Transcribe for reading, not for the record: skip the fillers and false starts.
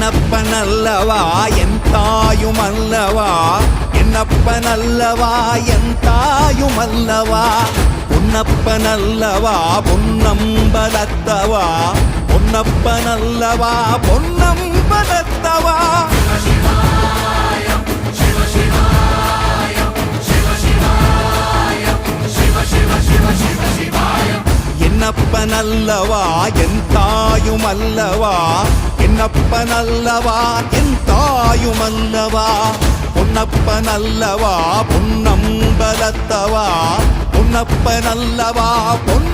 என்னப்பனல்லவா என் தாயுமல்லவா, என்னப்பனல்லவா என் தாயுமல்லவா, பொன்னப்பனல்லவா பொன்னம்பலத்தவா, பொன்னப்பனல்லவா பொன்னம்பலத்தவா. என்னப்பனல்லவா என் தாயுமல்லவா, என்னப்பனல்லவா என் தாயுமல்லவா, பொன்னப்பனல்லவா பொன்னம்பலத்தவா, பொன்னப்பனல்லவா பொன்